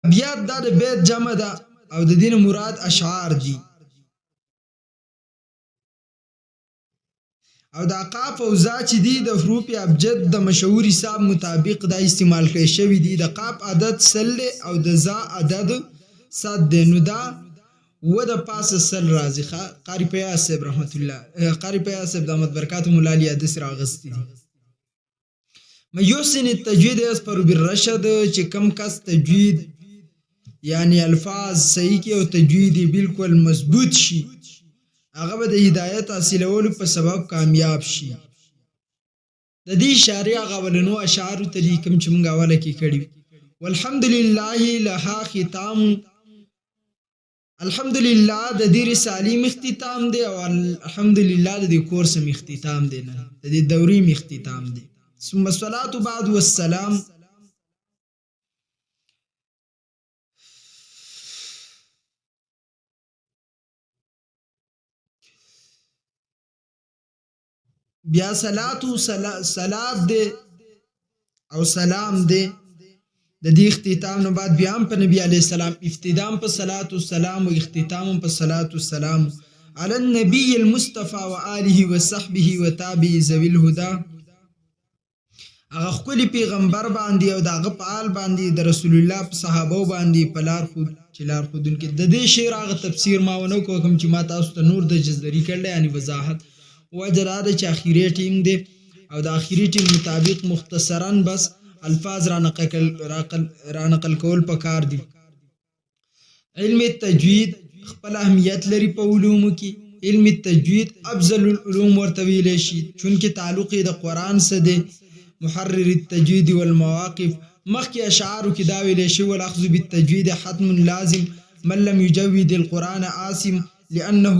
ابیات دا د بیت جمع ده او د دین مراد اشعار دي. او دا قاف او زا چې دي د حروف ابجد د مشهور حساب مطابق دا استعمال کړی شوی دي. د قاف عدد سل او د زا عدد صد دی. نو دا و د پاسه سل راځي. قاری پیاز صاحب رحمت الله قاری پیاز صاحب دامت برکاته مولا علی حدیث راغستی دي. میوسن التجوید اسپر بالرشد چې کم کس تجوید یعنی الفاظ صحیح کی او تجوید بالکل مضبوط شي هغه به د هدایت حاصلولو په سبب کامیاب شي. د دې اشاره هغه ولنو اشعار طریقم چې موږ اوله کې کړی. والحمدلله لها ختام الحمدلله د دې رسالې اختتام دی او الحمدلله د دې کورس اختتام دی نه د دې دورې اختتام دی. ثم الصلاة بعد والسلام بیا صلات دے او سلام دے د دې اختتام نو بعد بیا هم په نبی علیہ السلام افتتام په صلات والسلام او اختتام په صلات والسلام علی النبی المصطفى وآله وصحبه وتابعه ذوی الهدى. هغه خپل پیغمبر باندې او دغه په آل باندې د رسول الله په صحابه باندې په لار خود چې لار خودن کې د دې شعر هغه تفسیر ما ونه کوم چې ما تاسو ته نور د جزري کړل یعنی وضاحت وجراد چې اخیری ټیم دی او د اخیری ټیم مطابق مختصرا بس الفاظ را نقل کول پکار دي. علم التجوید خپل اهمیت لري په علومو کې. علم التجوید افضل العلوم ورته ویل شي چونکه تعلق د قران سره دی. محرر التجوید والمواقف مخکې اشعارو کې دا ویل شي والاخذ بالتجوید حتم لازم من لم يجود القرآن آثم لأنه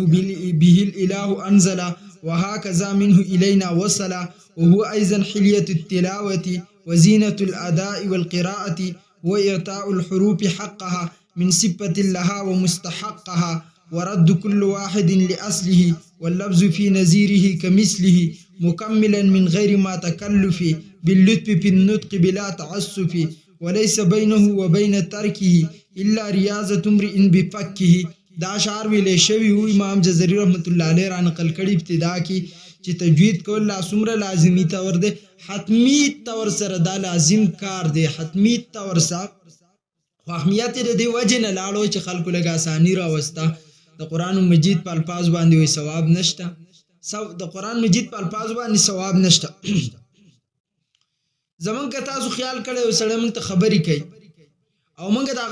به الإله أنزل وهكذا منه إلينا وصل وهو أيضا حلية التلاوة وزينة الأداء والقراءة وإعطاء الحروف حقها من صفة لها ومستحقها ورد كل واحد لأصله واللفظ في نظيره كمثله مكملا من غير ما تكلف باللطف في النطق بلا تعسف وليس بينه وبين تركه إلا رياضة امرئ بفكه. دا اشعار ویلې شوی وو امام جزری رحمت الله علیه را نقل کړي ابتدا کې چې تجوید کول لا څومره لازمی تور دی حتمی تور سره دا لازم کار دی حتمی تور سره خو اهمیت دې وجه نه لاړو چې خلکو لږه اسانی راوسته. د قران مجید په الفاظ باندې وي ثواب نشته. د قران مجید په الفاظ باندې ثواب نشته. زمونږ تاسو خیال کړئ او سره موږ ته خبرې کوي او موږ دا